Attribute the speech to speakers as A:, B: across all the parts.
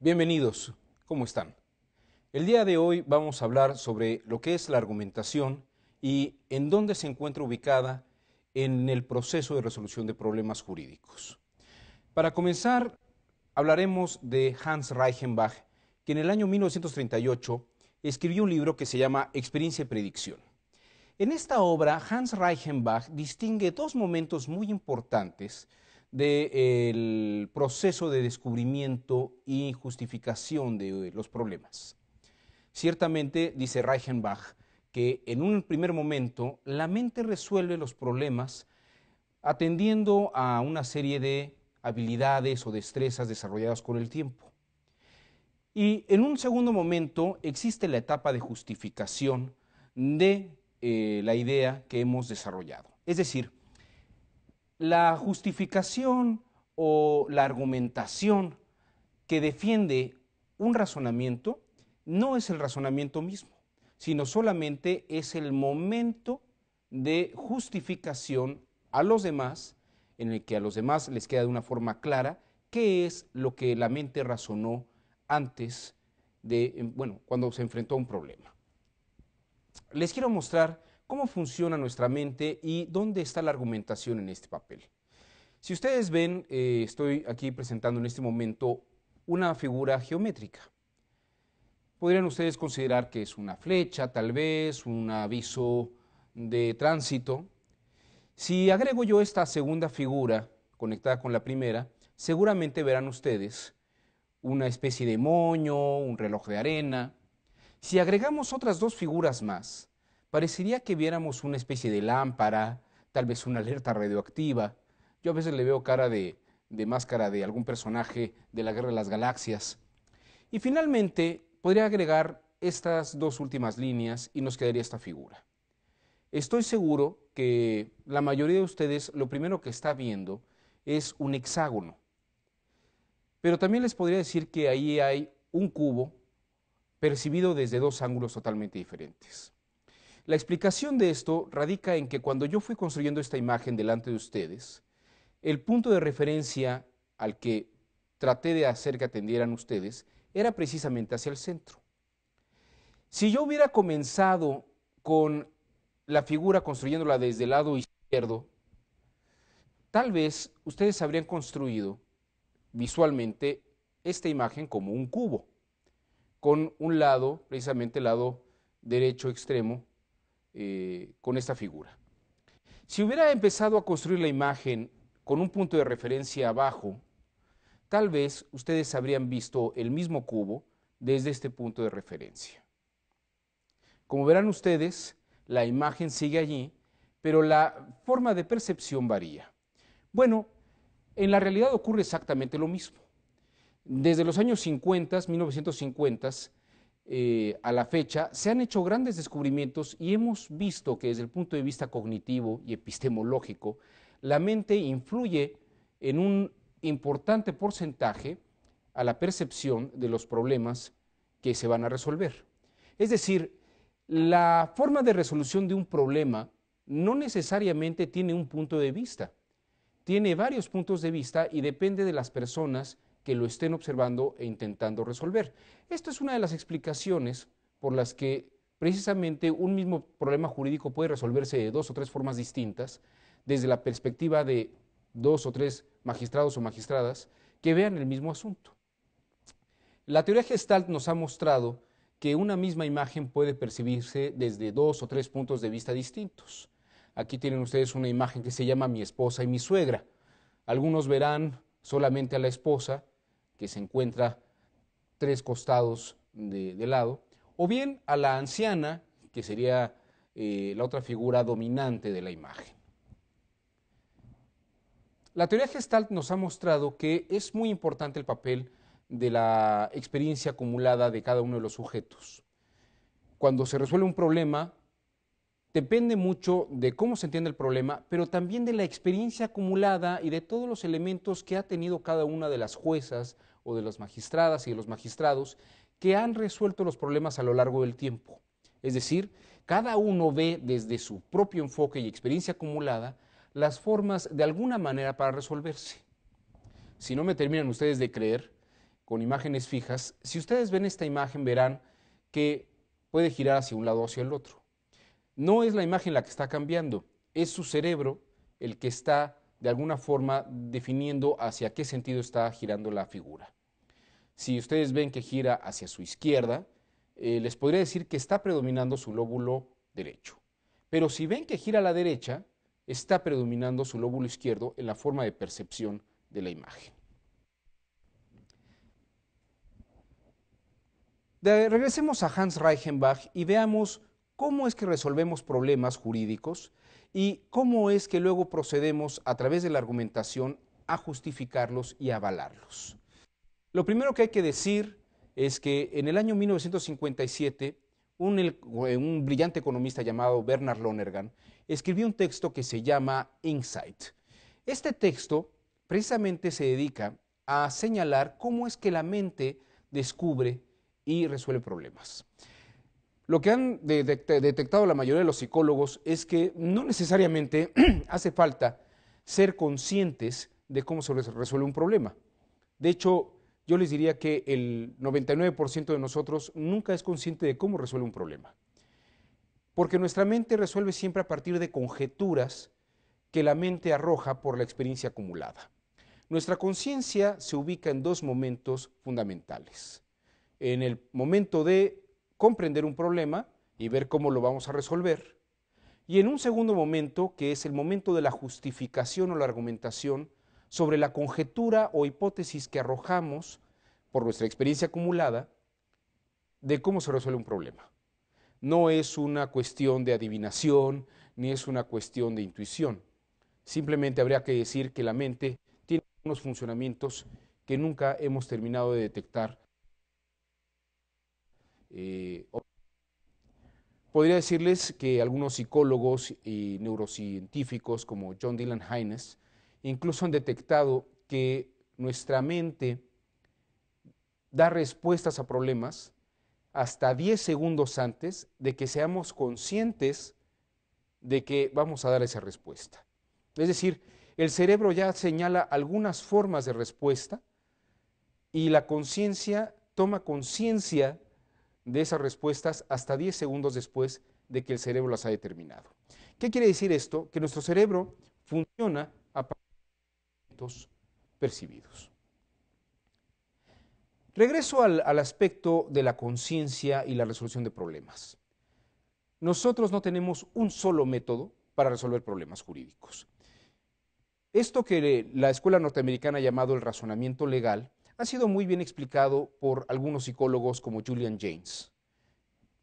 A: Bienvenidos, ¿cómo están? El día de hoy vamos a hablar sobre lo que es la argumentación y en dónde se encuentra ubicada en el proceso de resolución de problemas jurídicos. Para comenzar, hablaremos de Hans Reichenbach, que en el año 1938 escribió un libro que se llama Experiencia y Predicción. En esta obra, Hans Reichenbach distingue dos momentos muy importantes del proceso de descubrimiento y justificación de los problemas. Ciertamente, dice Reichenbach, que en un primer momento la mente resuelve los problemas atendiendo a una serie de habilidades o destrezas desarrolladas con el tiempo. Y en un segundo momento existe la etapa de justificación de la idea que hemos desarrollado. Es decir, la justificación o la argumentación que defiende un razonamiento no es el razonamiento mismo, sino solamente es el momento de justificación a los demás, en el que a los demás les queda de una forma clara qué es lo que la mente razonó antes de, cuando se enfrentó a un problema. Les quiero mostrar cómo funciona nuestra mente y dónde está la argumentación en este papel. Si ustedes ven, estoy aquí presentando en este momento una figura geométrica. Podrían ustedes considerar que es una flecha, tal vez, un aviso de tránsito. Si agrego yo esta segunda figura conectada con la primera, seguramente verán ustedes una especie de moño, un reloj de arena. Si agregamos otras dos figuras más, parecería que viéramos una especie de lámpara, tal vez una alerta radioactiva. Yo a veces le veo cara de máscara de algún personaje de la Guerra de las Galaxias. Y finalmente, podría agregar estas dos últimas líneas y nos quedaría esta figura. Estoy seguro que la mayoría de ustedes lo primero que está viendo es un hexágono. Pero también les podría decir que ahí hay un cubo percibido desde dos ángulos totalmente diferentes. La explicación de esto radica en que cuando yo fui construyendo esta imagen delante de ustedes, el punto de referencia al que traté de hacer que atendieran ustedes era precisamente hacia el centro. Si yo hubiera comenzado con la figura construyéndola desde el lado izquierdo, tal vez ustedes habrían construido visualmente esta imagen como un cubo, con un lado, precisamente el lado derecho extremo, con esta figura. Si hubiera empezado a construir la imagen con un punto de referencia abajo, tal vez ustedes habrían visto el mismo cubo desde este punto de referencia. Como verán ustedes, la imagen sigue allí, pero la forma de percepción varía. Bueno, en la realidad ocurre exactamente lo mismo. Desde los años 50, 1950, a la fecha, se han hecho grandes descubrimientos y hemos visto que desde el punto de vista cognitivo y epistemológico, la mente influye en un importante porcentaje a la percepción de los problemas que se van a resolver. Es decir, la forma de resolución de un problema no necesariamente tiene un punto de vista, tiene varios puntos de vista y depende de las personas que lo estén observando e intentando resolver. Esto es una de las explicaciones por las que precisamente un mismo problema jurídico puede resolverse de dos o tres formas distintas, desde la perspectiva de dos o tres magistrados o magistradas que vean el mismo asunto. La teoría Gestalt nos ha mostrado que una misma imagen puede percibirse desde dos o tres puntos de vista distintos. Aquí tienen ustedes una imagen que se llama Mi esposa y mi suegra. Algunos verán solamente a la esposa, que se encuentra tres costados de lado, o bien a la anciana, que sería la otra figura dominante de la imagen. La teoría Gestalt nos ha mostrado que es muy importante el papel de la experiencia acumulada de cada uno de los sujetos. Cuando se resuelve un problema, depende mucho de cómo se entiende el problema, pero también de la experiencia acumulada y de todos los elementos que ha tenido cada una de las juezas o de las magistradas y de los magistrados que han resuelto los problemas a lo largo del tiempo. Es decir, cada uno ve desde su propio enfoque y experiencia acumulada las formas de alguna manera para resolverse. Si no me terminan ustedes de creer, con imágenes fijas, si ustedes ven esta imagen verán que puede girar hacia un lado o hacia el otro. No es la imagen la que está cambiando, es su cerebro el que está de alguna forma definiendo hacia qué sentido está girando la figura. Si ustedes ven que gira hacia su izquierda, les podría decir que está predominando su lóbulo derecho. Pero si ven que gira a la derecha, está predominando su lóbulo izquierdo en la forma de percepción de la imagen. Regresemos a Hans Reichenbach y veamos cómo es que resolvemos problemas jurídicos y cómo es que luego procedemos a través de la argumentación a justificarlos y avalarlos. Lo primero que hay que decir es que en el año 1957 un brillante economista llamado Bernard Lonergan escribió un texto que se llama Insight. Este texto precisamente se dedica a señalar cómo es que la mente descubre y resuelve problemas. Lo que han detectado la mayoría de los psicólogos es que no necesariamente hace falta ser conscientes de cómo se resuelve un problema. De hecho, yo les diría que el 99% de nosotros nunca es consciente de cómo resuelve un problema. Porque nuestra mente resuelve siempre a partir de conjeturas que la mente arroja por la experiencia acumulada. Nuestra conciencia se ubica en dos momentos fundamentales. En el momento de comprender un problema y ver cómo lo vamos a resolver, y en un segundo momento, que es el momento de la justificación o la argumentación sobre la conjetura o hipótesis que arrojamos por nuestra experiencia acumulada de cómo se resuelve un problema. No es una cuestión de adivinación, ni es una cuestión de intuición. Simplemente habría que decir que la mente tiene unos funcionamientos que nunca hemos terminado de detectar. Podría decirles que algunos psicólogos y neurocientíficos como John Dylan Haynes incluso han detectado que nuestra mente da respuestas a problemas hasta 10 segundos antes de que seamos conscientes de que vamos a dar esa respuesta. Es decir, el cerebro ya señala algunas formas de respuesta y la conciencia toma conciencia de esas respuestas hasta 10 segundos después de que el cerebro las ha determinado. ¿Qué quiere decir esto? Que nuestro cerebro funciona a partir de momentos percibidos. Regreso al aspecto de la conciencia y la resolución de problemas. Nosotros no tenemos un solo método para resolver problemas jurídicos. Esto que la escuela norteamericana ha llamado el razonamiento legal ha sido muy bien explicado por algunos psicólogos como Julian Jaynes.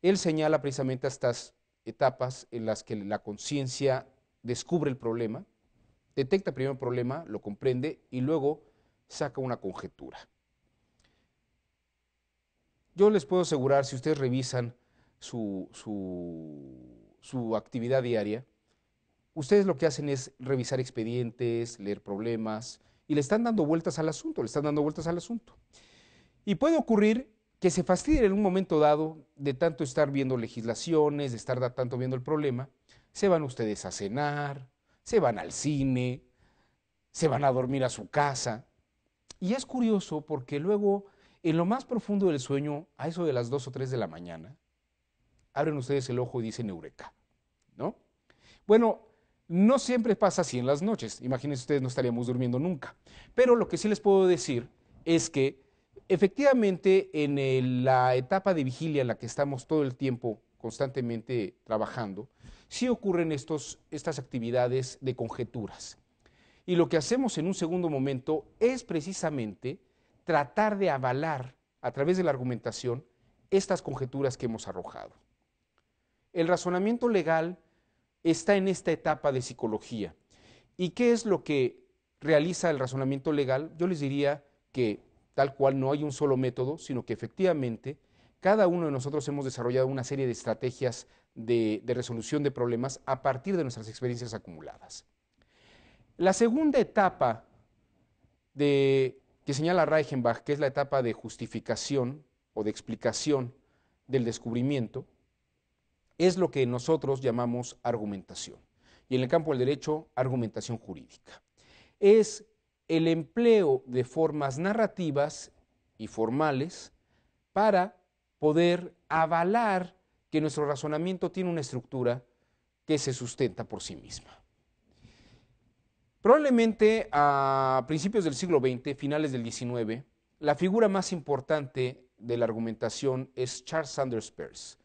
A: Él señala precisamente estas etapas en las que la conciencia descubre el problema, detecta primero el problema, lo comprende y luego saca una conjetura. Yo les puedo asegurar, si ustedes revisan su actividad diaria, ustedes lo que hacen es revisar expedientes, leer problemas y le están dando vueltas al asunto, Y puede ocurrir que se fastidien en un momento dado de tanto estar viendo legislaciones, de estar tanto viendo el problema, se van ustedes a cenar, se van al cine, se van a dormir a su casa. Y es curioso porque luego, en lo más profundo del sueño, a eso de las 2 o 3 de la mañana, abren ustedes el ojo y dicen eureka, ¿no? Bueno, no siempre pasa así en las noches. Imagínense ustedes, no estaríamos durmiendo nunca. Pero lo que sí les puedo decir es que efectivamente en la etapa de vigilia en la que estamos todo el tiempo constantemente trabajando, sí ocurren estas actividades de conjeturas. Y lo que hacemos en un segundo momento es precisamente tratar de avalar a través de la argumentación estas conjeturas que hemos arrojado. El razonamiento legal está en esta etapa de psicología. ¿Y qué es lo que realiza el razonamiento legal? Yo les diría que tal cual no hay un solo método, sino que efectivamente cada uno de nosotros hemos desarrollado una serie de estrategias de resolución de problemas a partir de nuestras experiencias acumuladas. La segunda etapa que señala Reichenbach, que es la etapa de justificación o de explicación del descubrimiento, es lo que nosotros llamamos argumentación. Y en el campo del derecho, argumentación jurídica. Es el empleo de formas narrativas y formales para poder avalar que nuestro razonamiento tiene una estructura que se sustenta por sí misma. Probablemente a principios del siglo XX, finales del XIX, la figura más importante de la argumentación es Charles Sanders Peirce.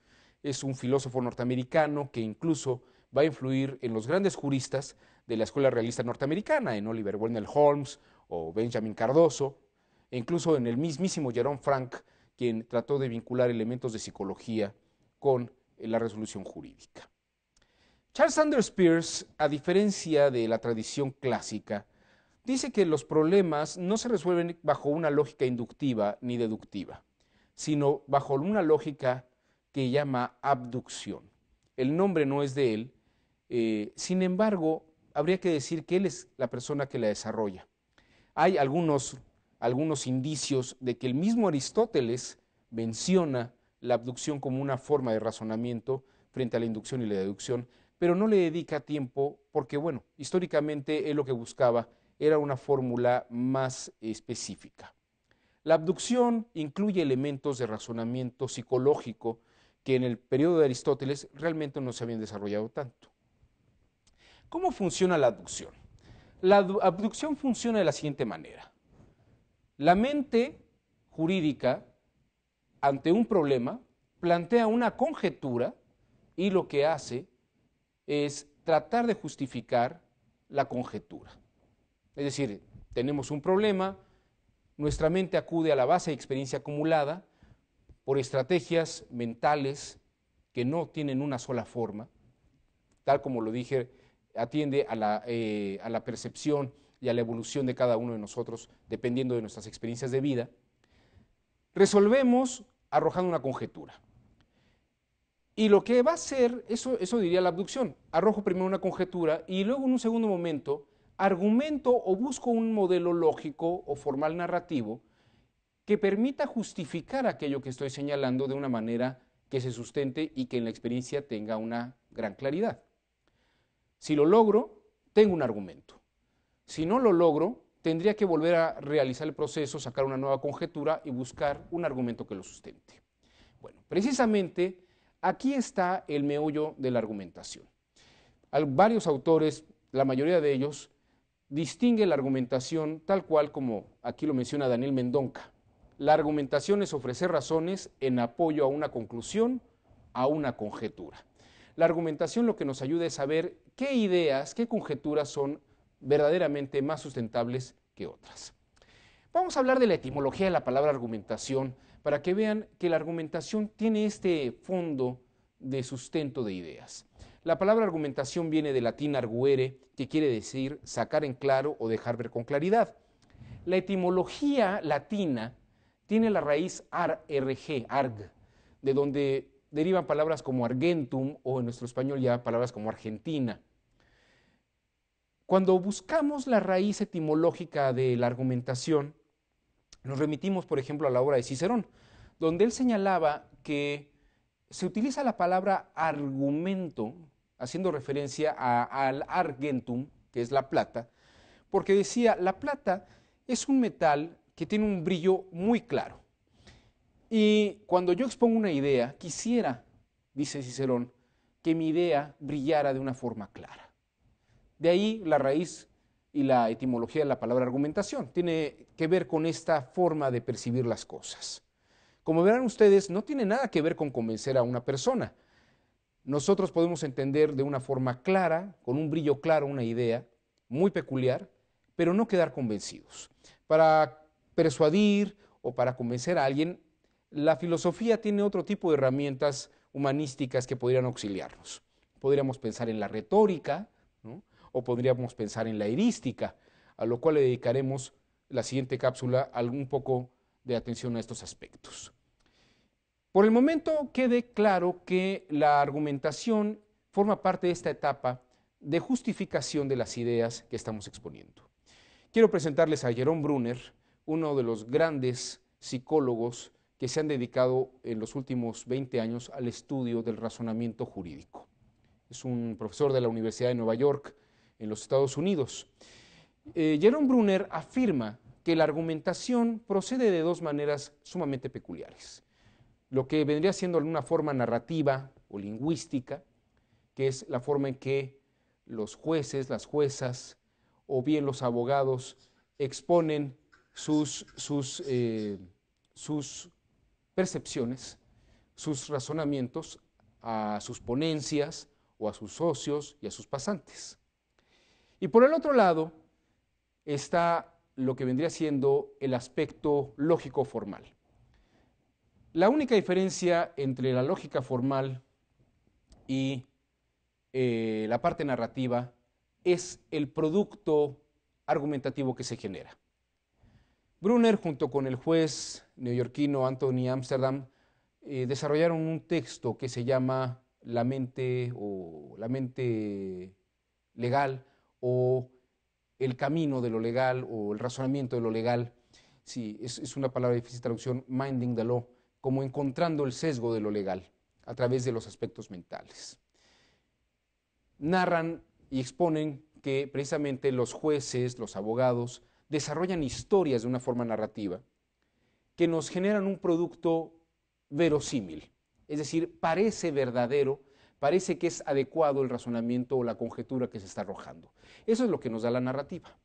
A: Es un filósofo norteamericano que incluso va a influir en los grandes juristas de la escuela realista norteamericana, en Oliver Wendell Holmes o Benjamin Cardoso, e incluso en el mismísimo Jerome Frank, quien trató de vincular elementos de psicología con la resolución jurídica. Charles Sanders Peirce, a diferencia de la tradición clásica, dice que los problemas no se resuelven bajo una lógica inductiva ni deductiva, sino bajo una lógica que llama abducción. El nombre no es de él, sin embargo, habría que decir que él es la persona que la desarrolla. Hay algunos indicios de que el mismo Aristóteles menciona la abducción como una forma de razonamiento frente a la inducción y la deducción, pero no le dedica tiempo porque, bueno, históricamente él lo que buscaba era una fórmula más específica. La abducción incluye elementos de razonamiento psicológico que en el periodo de Aristóteles realmente no se habían desarrollado tanto. ¿Cómo funciona la abducción? La abducción funciona de la siguiente manera. La mente jurídica, ante un problema, plantea una conjetura y lo que hace es tratar de justificar la conjetura. Es decir, tenemos un problema, nuestra mente acude a la base de experiencia acumulada por estrategias mentales que no tienen una sola forma, tal como lo dije, atiende a la percepción y a la evolución de cada uno de nosotros, dependiendo de nuestras experiencias de vida. Resolvemos arrojando una conjetura. Y lo que va a hacer, eso diría la abducción, arrojo primero una conjetura y luego en un segundo momento argumento o busco un modelo lógico o formal narrativo que permita justificar aquello que estoy señalando de una manera que se sustente y que en la experiencia tenga una gran claridad. Si lo logro, tengo un argumento. Si no lo logro, tendría que volver a realizar el proceso, sacar una nueva conjetura y buscar un argumento que lo sustente. Bueno, precisamente aquí está el meollo de la argumentación. Varios autores, la mayoría de ellos, distinguen la argumentación tal cual como aquí lo menciona Daniel Mendonca. La argumentación es ofrecer razones en apoyo a una conclusión, a una conjetura. La argumentación lo que nos ayuda es saber qué ideas, qué conjeturas son verdaderamente más sustentables que otras. Vamos a hablar de la etimología de la palabra argumentación para que vean que la argumentación tiene este fondo de sustento de ideas. La palabra argumentación viene del latín arguere, que quiere decir sacar en claro o dejar ver con claridad. La etimología latina tiene la raíz arg, de donde derivan palabras como argentum o en nuestro español ya palabras como Argentina. Cuando buscamos la raíz etimológica de la argumentación, nos remitimos, por ejemplo, a la obra de Cicerón, donde él señalaba que se utiliza la palabra argumento, haciendo referencia al argentum, que es la plata, porque decía, la plata es un metal que tiene un brillo muy claro. Y cuando yo expongo una idea, quisiera, dice Cicerón, que mi idea brillara de una forma clara. De ahí la raíz y la etimología de la palabra argumentación. Tiene que ver con esta forma de percibir las cosas. Como verán ustedes, no tiene nada que ver con convencer a una persona. Nosotros podemos entender de una forma clara, con un brillo claro, una idea muy peculiar, pero no quedar convencidos. Para persuadir o para convencer a alguien, la filosofía tiene otro tipo de herramientas humanísticas que podrían auxiliarnos. Podríamos pensar en la retórica, ¿no? O podríamos pensar en la erística, a lo cual le dedicaremos la siguiente cápsula un poco de atención a estos aspectos. Por el momento quede claro que la argumentación forma parte de esta etapa de justificación de las ideas que estamos exponiendo. Quiero presentarles a Jerome Brunner, uno de los grandes psicólogos que se han dedicado en los últimos 20 años al estudio del razonamiento jurídico. Es un profesor de la Universidad de Nueva York en los Estados Unidos. Jerome Brunner afirma que la argumentación procede de dos maneras sumamente peculiares. Lo que vendría siendo una forma narrativa o lingüística, que es la forma en que los jueces, las juezas o bien los abogados exponen sus percepciones, sus razonamientos a sus ponencias o a sus socios y a sus pasantes. Y por el otro lado está lo que vendría siendo el aspecto lógico formal. La única diferencia entre la lógica formal y la parte narrativa es el producto argumentativo que se genera. Brunner, junto con el juez neoyorquino Anthony Amsterdam, desarrollaron un texto que se llama La mente legal o el camino de lo legal o el razonamiento de lo legal. Sí, es una palabra de difícil traducción, minding the law, como encontrando el sesgo de lo legal a través de los aspectos mentales. Narran y exponen que precisamente los jueces, los abogados, desarrollan historias de una forma narrativa que nos generan un producto verosímil, es decir, parece verdadero, parece que es adecuado el razonamiento o la conjetura que se está arrojando. Eso es lo que nos da la narrativa.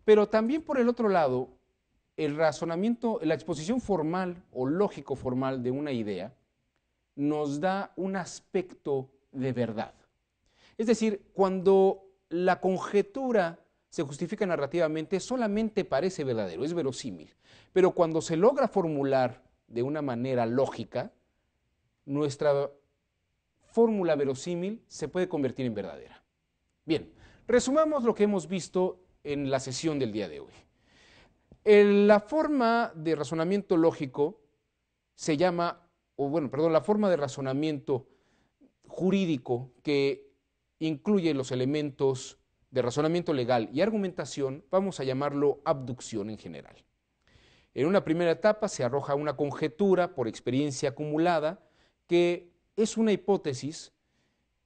A: Pero también por el otro lado, el razonamiento, la exposición formal o lógico formal de una idea nos da un aspecto de verdad. Es decir, cuando la conjetura se justifica narrativamente, solamente parece verdadero, es verosímil. Pero cuando se logra formular de una manera lógica, nuestra fórmula verosímil se puede convertir en verdadera. Bien, resumamos lo que hemos visto en la sesión del día de hoy. La forma de razonamiento lógico se llama, la forma de razonamiento jurídico que incluye los elementos de razonamiento legal y argumentación, vamos a llamarlo abducción en general. En una primera etapa se arroja una conjetura por experiencia acumulada que es una hipótesis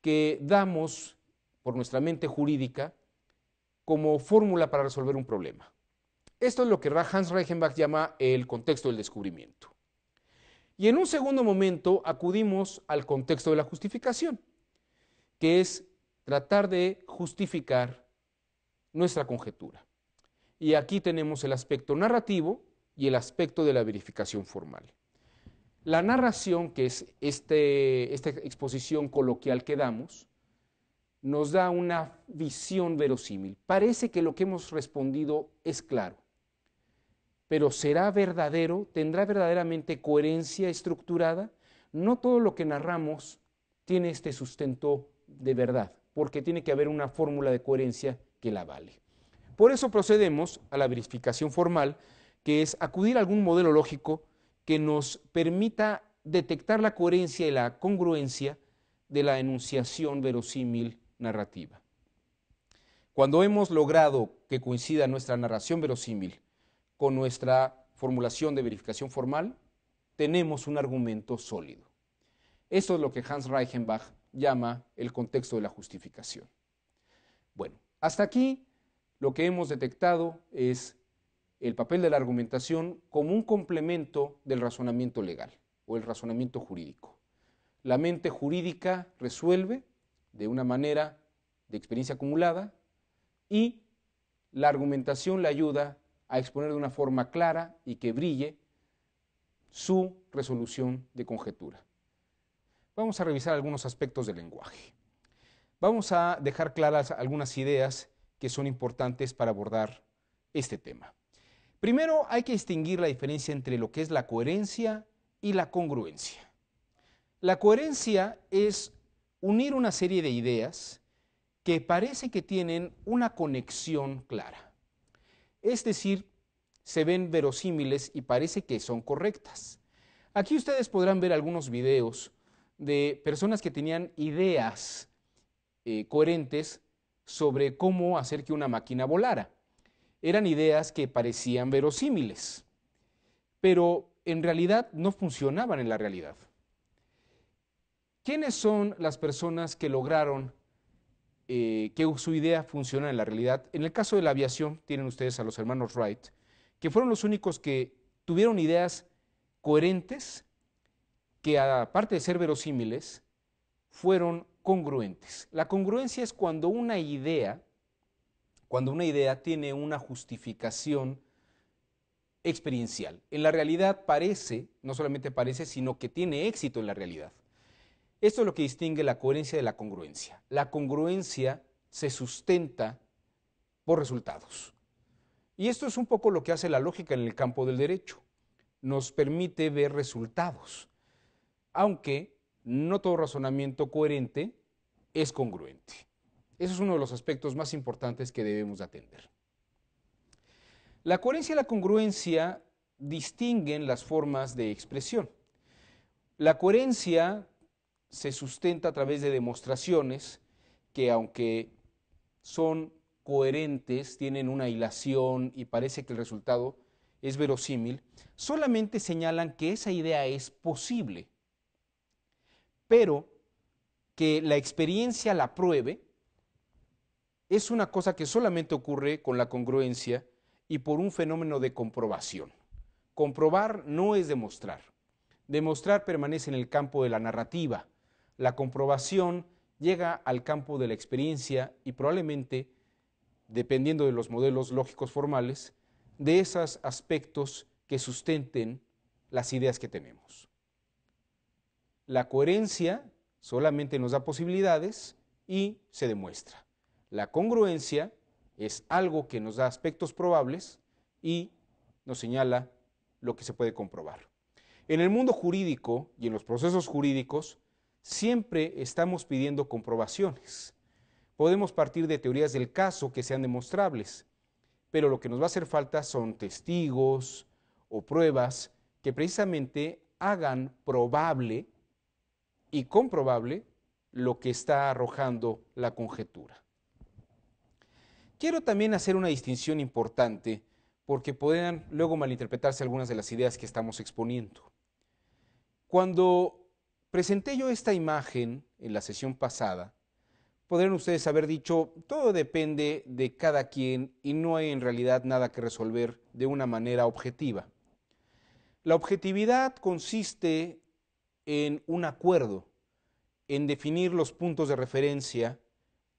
A: que damos por nuestra mente jurídica como fórmula para resolver un problema. Esto es lo que Hans Reichenbach llama el contexto del descubrimiento. Y en un segundo momento acudimos al contexto de la justificación, que es tratar de justificar nuestra conjetura. Y aquí tenemos el aspecto narrativo y el aspecto de la verificación formal. La narración, que es esta exposición coloquial que damos, nos da una visión verosímil. Parece que lo que hemos respondido es claro, pero ¿será verdadero? ¿Tendrá verdaderamente coherencia estructurada? No todo lo que narramos tiene este sustento de verdad, porque tiene que haber una fórmula de coherencia que la avale. Por eso procedemos a la verificación formal, que es acudir a algún modelo lógico que nos permita detectar la coherencia y la congruencia de la enunciación verosímil narrativa. Cuando hemos logrado que coincida nuestra narración verosímil con nuestra formulación de verificación formal, tenemos un argumento sólido. Esto es lo que Hans Reichenbach llama el contexto de la justificación. Bueno, hasta aquí lo que hemos detectado es el papel de la argumentación como un complemento del razonamiento legal o el razonamiento jurídico. La mente jurídica resuelve de una manera de experiencia acumulada y la argumentación le ayuda a exponer de una forma clara y que brille su resolución de conjetura. Vamos a revisar algunos aspectos del lenguaje. Vamos a dejar claras algunas ideas que son importantes para abordar este tema. Primero, hay que distinguir la diferencia entre lo que es la coherencia y la congruencia. La coherencia es unir una serie de ideas que parece que tienen una conexión clara. Es decir, se ven verosímiles y parece que son correctas. Aquí ustedes podrán ver algunos videos de personas que tenían ideas coherentes sobre cómo hacer que una máquina volara. Eran ideas que parecían verosímiles, pero en realidad no funcionaban en la realidad. ¿Quiénes son las personas que lograron que su idea funcione en la realidad? En el caso de la aviación, tienen ustedes a los hermanos Wright, que fueron los únicos que tuvieron ideas coherentes, que aparte de ser verosímiles, fueron congruentes. La congruencia es cuando una idea tiene una justificación experiencial. En la realidad parece, no solamente parece, sino que tiene éxito en la realidad. Esto es lo que distingue la coherencia de la congruencia. La congruencia se sustenta por resultados. Y esto es un poco lo que hace la lógica en el campo del derecho. Nos permite ver resultados, aunque no todo razonamiento coherente es congruente. Ese es uno de los aspectos más importantes que debemos atender. La coherencia y la congruencia distinguen las formas de expresión. La coherencia se sustenta a través de demostraciones que, aunque son coherentes, tienen una hilación y parece que el resultado es verosímil, solamente señalan que esa idea es posible, pero que la experiencia la pruebe es una cosa que solamente ocurre con la congruencia y por un fenómeno de comprobación. Comprobar no es demostrar. Demostrar permanece en el campo de la narrativa. La comprobación llega al campo de la experiencia y probablemente, dependiendo de los modelos lógicos formales, de esos aspectos que sustenten las ideas que tenemos. La coherencia solamente nos da posibilidades y se demuestra. La congruencia es algo que nos da aspectos probables y nos señala lo que se puede comprobar. En el mundo jurídico y en los procesos jurídicos siempre estamos pidiendo comprobaciones. Podemos partir de teorías del caso que sean demostrables, pero lo que nos va a hacer falta son testigos o pruebas que precisamente hagan probable y comprobable lo que está arrojando la conjetura. Quiero también hacer una distinción importante porque puedan luego malinterpretarse algunas de las ideas que estamos exponiendo. Cuando presenté yo esta imagen en la sesión pasada, podrían ustedes haber dicho, todo depende de cada quien y no hay en realidad nada que resolver de una manera objetiva. La objetividad consiste en un acuerdo, en definir los puntos de referencia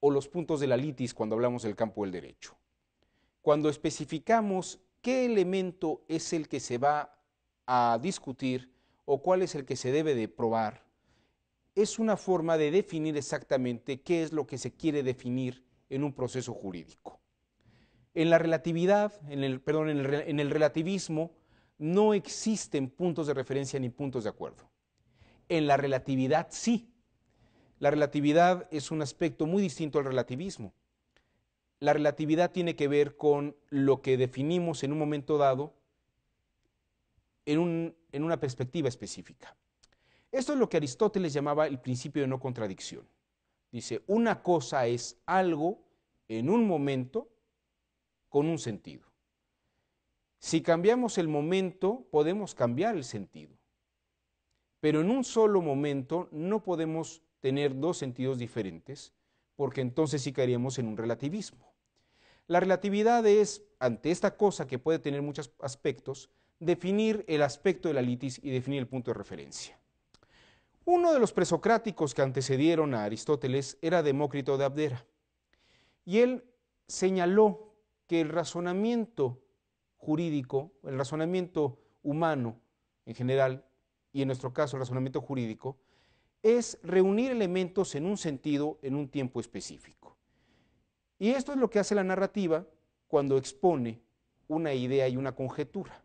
A: o los puntos de la litis cuando hablamos del campo del derecho. Cuando especificamos qué elemento es el que se va a discutir o cuál es el que se debe de probar, es una forma de definir exactamente qué es lo que se quiere definir en un proceso jurídico. En la relatividad, en el relativismo, no existen puntos de referencia ni puntos de acuerdo. En la relatividad sí. La relatividad es un aspecto muy distinto al relativismo. La relatividad tiene que ver con lo que definimos en un momento dado en una perspectiva específica. Esto es lo que Aristóteles llamaba el principio de no contradicción. Dice, una cosa es algo en un momento con un sentido. Si cambiamos el momento, podemos cambiar el sentido. Pero en un solo momento no podemos tener dos sentidos diferentes, porque entonces sí caeríamos en un relativismo. La relatividad es, ante esta cosa que puede tener muchos aspectos, definir el aspecto de la litis y definir el punto de referencia. Uno de los presocráticos que antecedieron a Aristóteles era Demócrito de Abdera, y él señaló que el razonamiento jurídico, el razonamiento humano en general, y en nuestro caso el razonamiento jurídico, es reunir elementos en un sentido en un tiempo específico. Y esto es lo que hace la narrativa cuando expone una idea y una conjetura.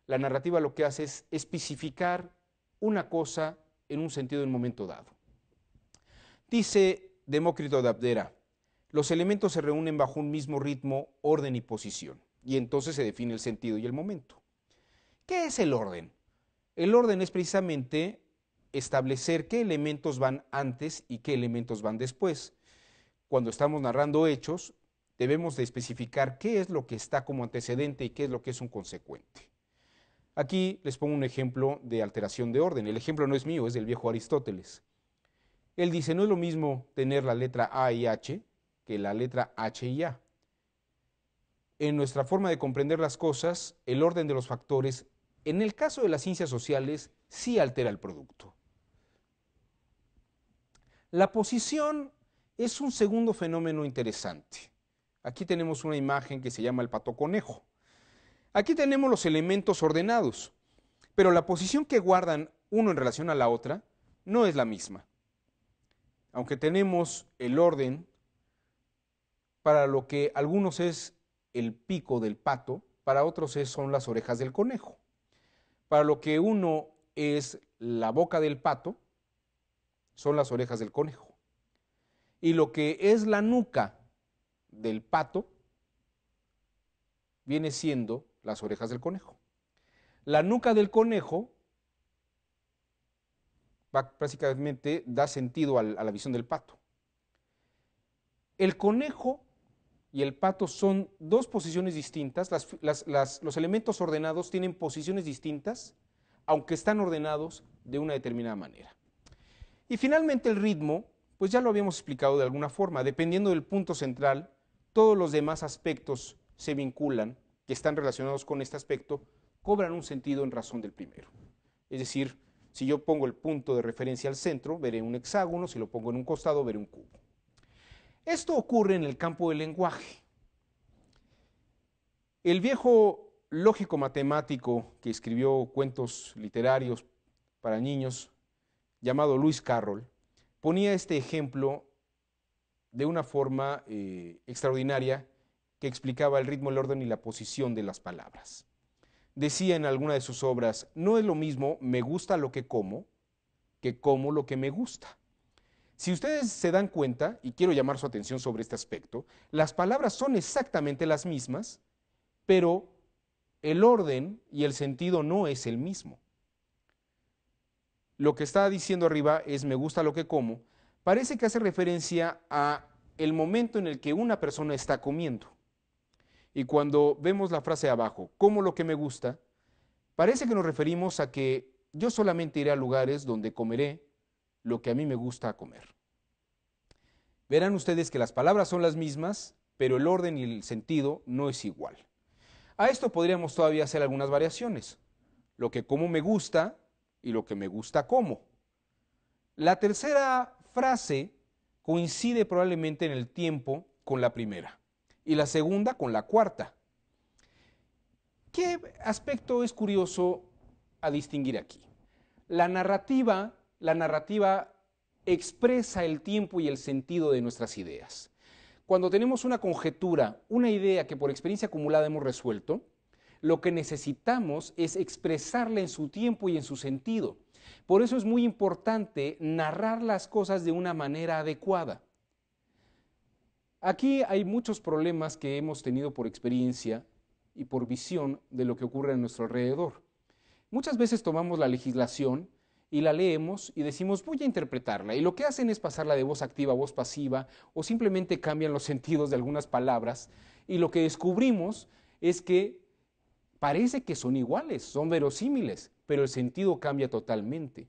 A: La narrativa lo que hace es especificar una cosa en un sentido en un momento dado. Dice Demócrito de Abdera, los elementos se reúnen bajo un mismo ritmo, orden y posición, y entonces se define el sentido y el momento. ¿Qué es el orden? El orden es precisamente establecer qué elementos van antes y qué elementos van después. Cuando estamos narrando hechos, debemos de especificar qué es lo que está como antecedente y qué es lo que es un consecuente. Aquí les pongo un ejemplo de alteración de orden. El ejemplo no es mío, es del viejo Aristóteles. Él dice, no es lo mismo tener la letra A y H que la letra H y A. en nuestra forma de comprender las cosas, el orden de los factores, en el caso de las ciencias sociales, sí altera el producto. La posición es un segundo fenómeno interesante. Aquí tenemos una imagen que se llama el pato conejo. Aquí tenemos los elementos ordenados, pero la posición que guardan uno en relación a la otra no es la misma. Aunque tenemos el orden, para lo que algunos es el pico del pato, para otros son las orejas del conejo. Para lo que uno es la boca del pato, son las orejas del conejo. Y lo que es la nuca del pato, viene siendo las orejas del conejo. La nuca del conejo prácticamente da sentido a la visión del pato. El conejo y el pato son dos posiciones distintas. Los elementos ordenados tienen posiciones distintas, aunque están ordenados de una determinada manera. Y finalmente el ritmo, pues ya lo habíamos explicado de alguna forma. Dependiendo del punto central, todos los demás aspectos se vinculan, que están relacionados con este aspecto, cobran un sentido en razón del primero. Es decir, si yo pongo el punto de referencia al centro, veré un hexágono; si lo pongo en un costado, veré un cubo. Esto ocurre en el campo del lenguaje. El viejo lógico matemático que escribió cuentos literarios para niños, llamado Lewis Carroll, ponía este ejemplo de una forma extraordinaria que explicaba el ritmo, el orden y la posición de las palabras. Decía en alguna de sus obras: no es lo mismo me gusta lo que como lo que me gusta. Si ustedes se dan cuenta, y quiero llamar su atención sobre este aspecto, las palabras son exactamente las mismas, pero el orden y el sentido no es el mismo. Lo que está diciendo arriba es me gusta lo que como, parece que hace referencia a el momento en el que una persona está comiendo. Y cuando vemos la frase abajo, como lo que me gusta, parece que nos referimos a que yo solamente iré a lugares donde comeré lo que a mí me gusta comer. Verán ustedes que las palabras son las mismas, pero el orden y el sentido no es igual. A esto podríamos todavía hacer algunas variaciones. Lo que como me gusta y lo que me gusta como. La tercera frase coincide probablemente en el tiempo con la primera y la segunda con la cuarta. ¿Qué aspecto es curioso a distinguir aquí? La narrativa expresa el tiempo y el sentido de nuestras ideas. Cuando tenemos una conjetura, una idea que por experiencia acumulada hemos resuelto, lo que necesitamos es expresarla en su tiempo y en su sentido. Por eso es muy importante narrar las cosas de una manera adecuada. Aquí hay muchos problemas que hemos tenido por experiencia y por visión de lo que ocurre a nuestro alrededor. Muchas veces tomamos la legislación y la leemos y decimos voy a interpretarla, y lo que hacen es pasarla de voz activa a voz pasiva, o simplemente cambian los sentidos de algunas palabras, y lo que descubrimos es que parece que son iguales, son verosímiles, pero el sentido cambia totalmente.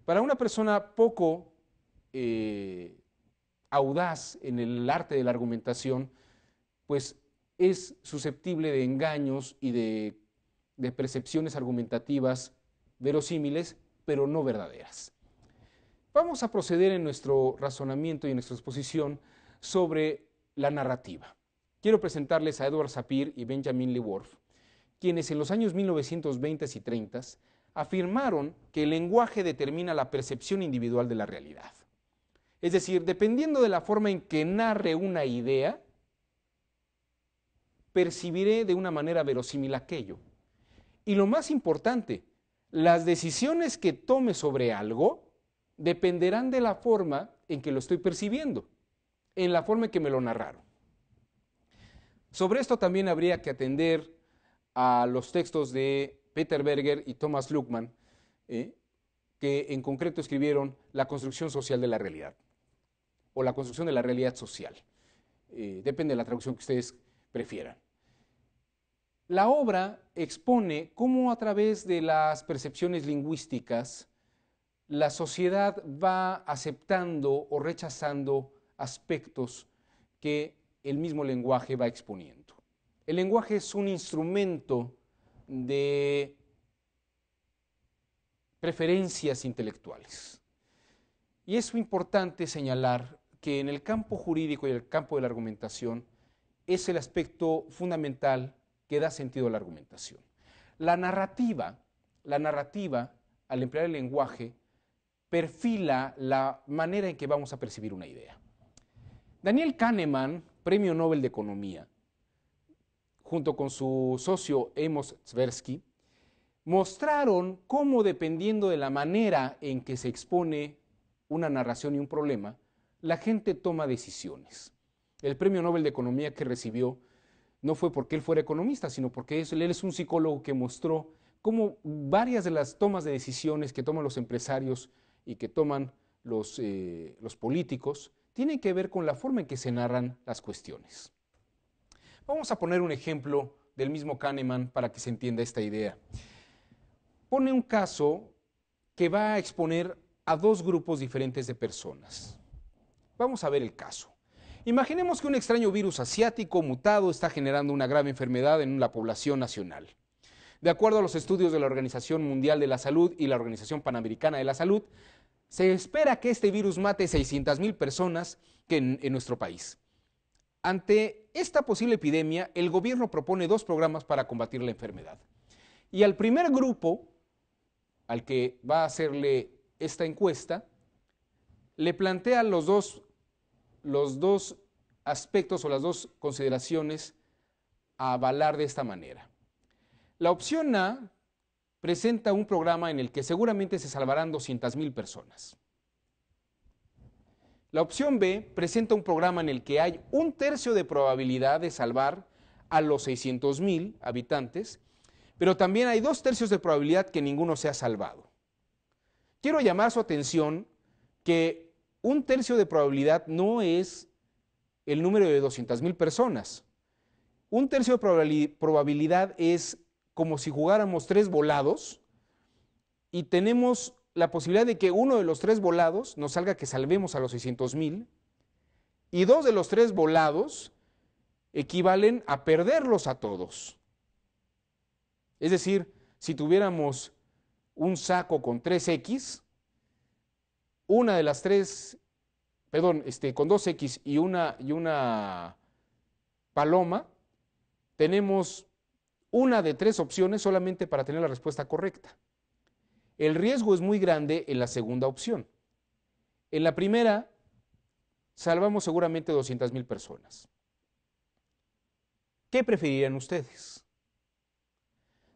A: Para una persona poco audaz en el arte de la argumentación, pues es susceptible de engaños y de percepciones argumentativas verosímiles, pero no verdaderas. Vamos a proceder en nuestro razonamiento y en nuestra exposición sobre la narrativa. Quiero presentarles a Edward Sapir y Benjamin Lee Whorf, quienes en los años 1920 y 30 afirmaron que el lenguaje determina la percepción individual de la realidad. Es decir, dependiendo de la forma en que narre una idea, percibiré de una manera verosímil aquello. Y lo más importante, las decisiones que tome sobre algo dependerán de la forma en que lo estoy percibiendo, en la forma en que me lo narraron. Sobre esto también habría que atender a los textos de Peter Berger y Thomas Luckmann, que en concreto escribieron La construcción social de la realidad, o La construcción de la realidad social. Depende de la traducción que ustedes prefieran. La obra expone cómo a través de las percepciones lingüísticas la sociedad va aceptando o rechazando aspectos que el mismo lenguaje va exponiendo. El lenguaje es un instrumento de preferencias intelectuales. Y es importante señalar que en el campo jurídico y el campo de la argumentación es el aspecto fundamental que da sentido a la argumentación. La narrativa, al emplear el lenguaje, perfila la manera en que vamos a percibir una idea. Daniel Kahneman, Premio Nobel de Economía, junto con su socio Amos Tversky, mostraron cómo, dependiendo de la manera en que se expone una narración y un problema, la gente toma decisiones. El Premio Nobel de Economía que recibió no fue porque él fuera economista, sino porque él es un psicólogo que mostró cómo varias de las tomas de decisiones que toman los empresarios y que toman los políticos tienen que ver con la forma en que se narran las cuestiones. Vamos a poner un ejemplo del mismo Kahneman para que se entienda esta idea. Pone un caso que va a exponer a dos grupos diferentes de personas. Vamos a ver el caso. Imaginemos que un extraño virus asiático mutado está generando una grave enfermedad en la población nacional. De acuerdo a los estudios de la Organización Mundial de la Salud y la Organización Panamericana de la Salud, se espera que este virus mate 600,000 personas en nuestro país. Ante esta posible epidemia, el gobierno propone dos programas para combatir la enfermedad. Y al primer grupo, al que va a hacerle esta encuesta, le plantea los dos aspectos o las dos consideraciones a avalar de esta manera. La opción A presenta un programa en el que seguramente se salvarán 200,000 personas. La opción B presenta un programa en el que hay 1/3 de probabilidad de salvar a los 600,000 habitantes, pero también hay 2/3 de probabilidad que ninguno sea salvado. Quiero llamar su atención que 1/3 de probabilidad no es el número de 200,000 personas. 1/3 de probabilidad es como si jugáramos 3 volados y tenemos la posibilidad de que uno de los 3 volados nos salga que salvemos a los 600,000 y 2 de los 3 volados equivalen a perderlos a todos. Es decir, si tuviéramos un saco con 3X, una de las 3, perdón, con 2X y una paloma, tenemos una de 3 opciones solamente para tener la respuesta correcta. El riesgo es muy grande en la segunda opción. En la primera, salvamos seguramente 200,000 personas. ¿Qué preferirían ustedes?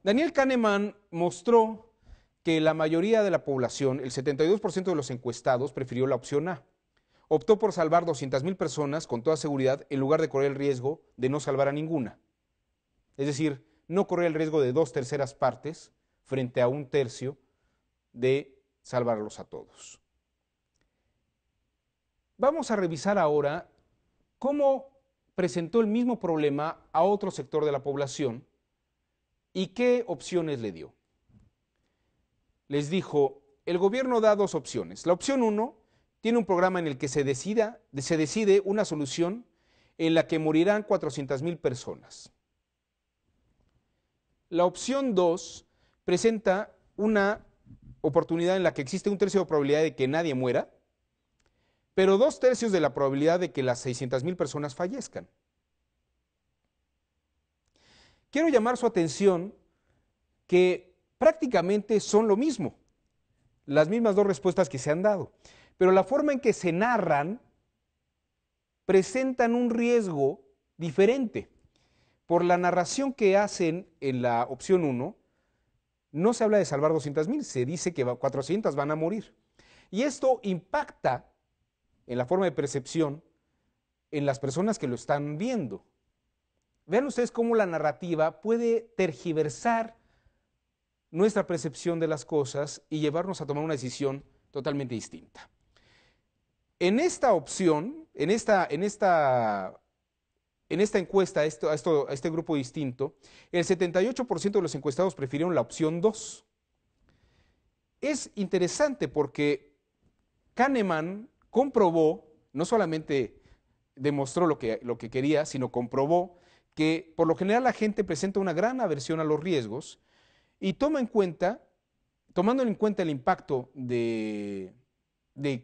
A: Daniel Kahneman mostró que la mayoría de la población, el 72% de los encuestados, prefirió la opción A. Optó por salvar 200,000 personas con toda seguridad en lugar de correr el riesgo de no salvar a ninguna. Es decir, no correr el riesgo de 2/3 partes frente a 1/3 de salvarlos a todos. Vamos a revisar ahora cómo presentó el mismo problema a otro sector de la población y qué opciones le dio. Les dijo, el gobierno da 2 opciones. La opción 1 tiene un programa en el que se decide una solución en la que morirán 400,000 personas. La opción 2 presenta una oportunidad en la que existe 1/3 de probabilidad de que nadie muera, pero 2/3 de la probabilidad de que las 600,000 personas fallezcan. Quiero llamar su atención que prácticamente son lo mismo, las mismas 2 respuestas que se han dado, pero la forma en que se narran presentan un riesgo diferente. Por la narración que hacen en la opción 1, no se habla de salvar 200,000, se dice que 400 van a morir. Y esto impacta en la forma de percepción en las personas que lo están viendo. Vean ustedes cómo la narrativa puede tergiversar nuestra percepción de las cosas y llevarnos a tomar una decisión totalmente distinta. En esta opción, en esta encuesta, a este grupo distinto, el 78% de los encuestados prefirieron la opción 2. Es interesante porque Kahneman comprobó, no solamente demostró lo que quería, sino comprobó que por lo general la gente presenta una gran aversión a los riesgos y tomando en cuenta el impacto de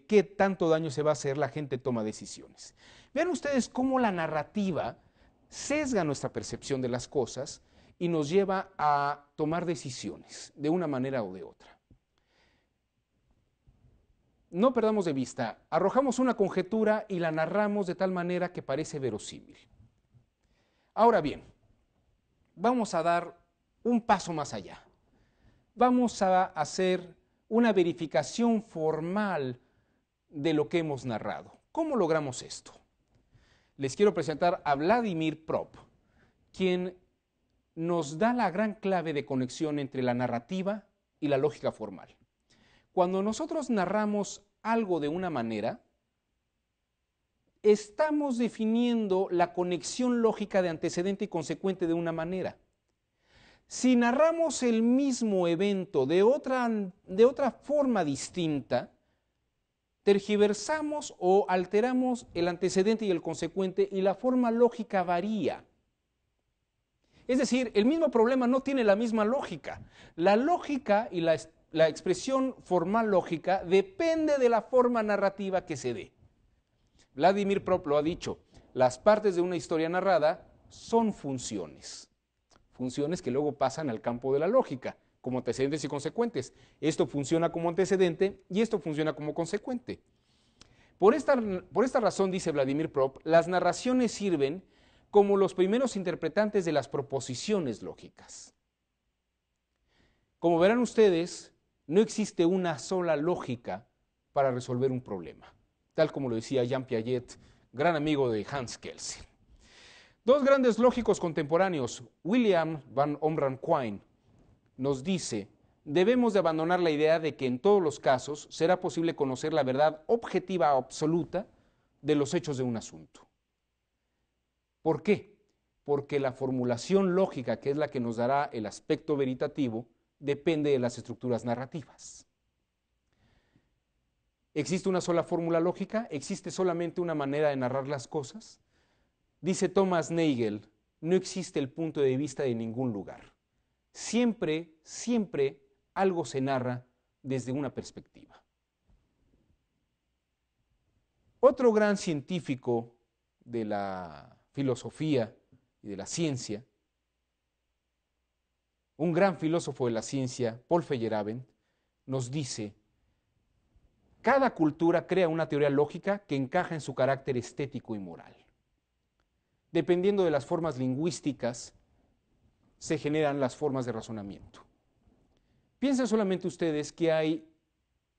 A: qué tanto daño se va a hacer, la gente toma decisiones. Vean ustedes cómo la narrativa sesga nuestra percepción de las cosas y nos lleva a tomar decisiones de una manera o de otra. No perdamos de vista, arrojamos una conjetura y la narramos de tal manera que parece verosímil. Ahora bien, vamos a dar un paso más allá. Vamos a hacer una verificación formal de lo que hemos narrado. ¿Cómo logramos esto? Les quiero presentar a Vladimir Prop, quien nos da la gran clave de conexión entre la narrativa y la lógica formal. Cuando nosotros narramos algo de una manera, estamos definiendo la conexión lógica de antecedente y consecuente de una manera. Si narramos el mismo evento de otra forma distinta, tergiversamos o alteramos el antecedente y el consecuente y la forma lógica varía. Es decir, el mismo problema no tiene la misma lógica. La lógica y la expresión formal lógica depende de la forma narrativa que se dé. Vladimir Prop lo ha dicho, las partes de una historia narrada son funciones. Funciones que luego pasan al campo de la lógica, como antecedentes y consecuentes. Esto funciona como antecedente y esto funciona como consecuente. Por esta razón, dice Vladimir Prop, las narraciones sirven como los primeros interpretantes de las proposiciones lógicas. Como verán ustedes, no existe una sola lógica para resolver un problema, tal como lo decía Jean Piaget, gran amigo de Hans Kelsen. Dos grandes lógicos contemporáneos, William van Orman-Quine, nos dice, debemos de abandonar la idea de que en todos los casos será posible conocer la verdad objetiva absoluta de los hechos de un asunto. ¿Por qué? Porque la formulación lógica, que es la que nos dará el aspecto veritativo, depende de las estructuras narrativas. ¿Existe una sola fórmula lógica? ¿Existe solamente una manera de narrar las cosas? Dice Thomas Nagel, no existe el punto de vista de ningún lugar. Siempre, siempre algo se narra desde una perspectiva. Otro gran científico de la filosofía y de la ciencia, un gran filósofo de la ciencia, Paul Feyerabend, nos dice, cada cultura crea una teoría lógica que encaja en su carácter estético y moral. Dependiendo de las formas lingüísticas, se generan las formas de razonamiento. Piensen solamente ustedes que hay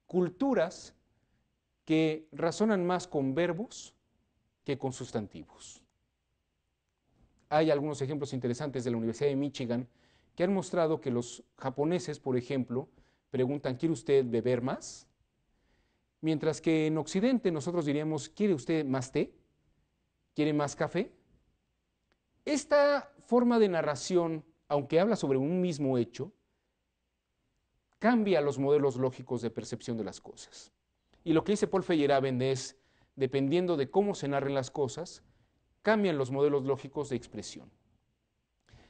A: culturas que razonan más con verbos que con sustantivos. Hay algunos ejemplos interesantes de la Universidad de Michigan que han mostrado que los japoneses, por ejemplo, preguntan, ¿quiere usted beber más? Mientras que en Occidente nosotros diríamos, ¿quiere usted más té? ¿Quiere más café? Esta forma de narración, aunque habla sobre un mismo hecho, cambia los modelos lógicos de percepción de las cosas. Y lo que dice Paul Feyerabend es, dependiendo de cómo se narren las cosas, cambian los modelos lógicos de expresión.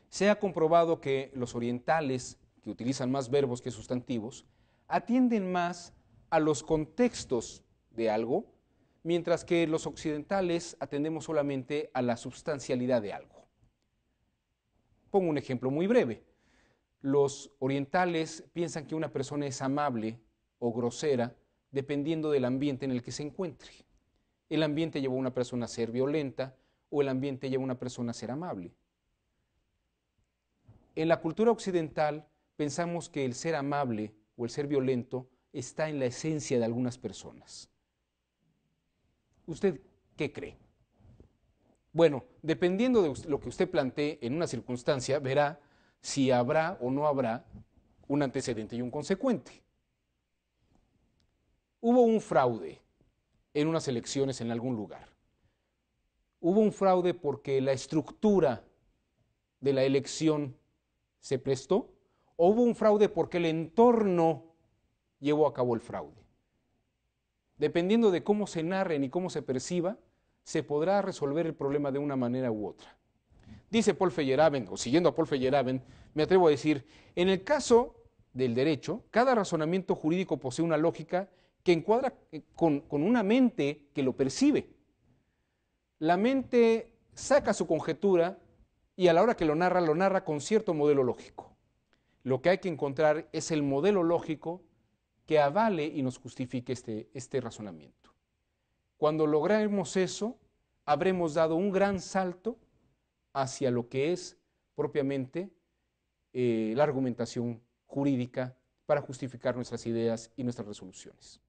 A: Se ha comprobado que los orientales, que utilizan más verbos que sustantivos, atienden más a los contextos de algo, mientras que los occidentales atendemos solamente a la substancialidad de algo. Pongo un ejemplo muy breve. Los orientales piensan que una persona es amable o grosera dependiendo del ambiente en el que se encuentre. El ambiente lleva a una persona a ser violenta o el ambiente lleva a una persona a ser amable. En la cultura occidental pensamos que el ser amable o el ser violento está en la esencia de algunas personas. ¿Usted qué cree? Bueno, dependiendo de lo que usted plantee en una circunstancia, verá si habrá o no habrá un antecedente y un consecuente. Hubo un fraude en unas elecciones en algún lugar. Hubo un fraude porque la estructura de la elección se prestó, o hubo un fraude porque el entorno llevó a cabo el fraude. Dependiendo de cómo se narren y cómo se perciba, se podrá resolver el problema de una manera u otra. Dice Paul Feyerabend, o siguiendo a Paul Feyerabend, me atrevo a decir, en el caso del derecho, cada razonamiento jurídico posee una lógica que encuadra con una mente que lo percibe. La mente saca su conjetura y a la hora que lo narra con cierto modelo lógico. Lo que hay que encontrar es el modelo lógico que avale y nos justifique este razonamiento. Cuando logremos eso, habremos dado un gran salto hacia lo que es propiamente la argumentación jurídica para justificar nuestras ideas y nuestras resoluciones.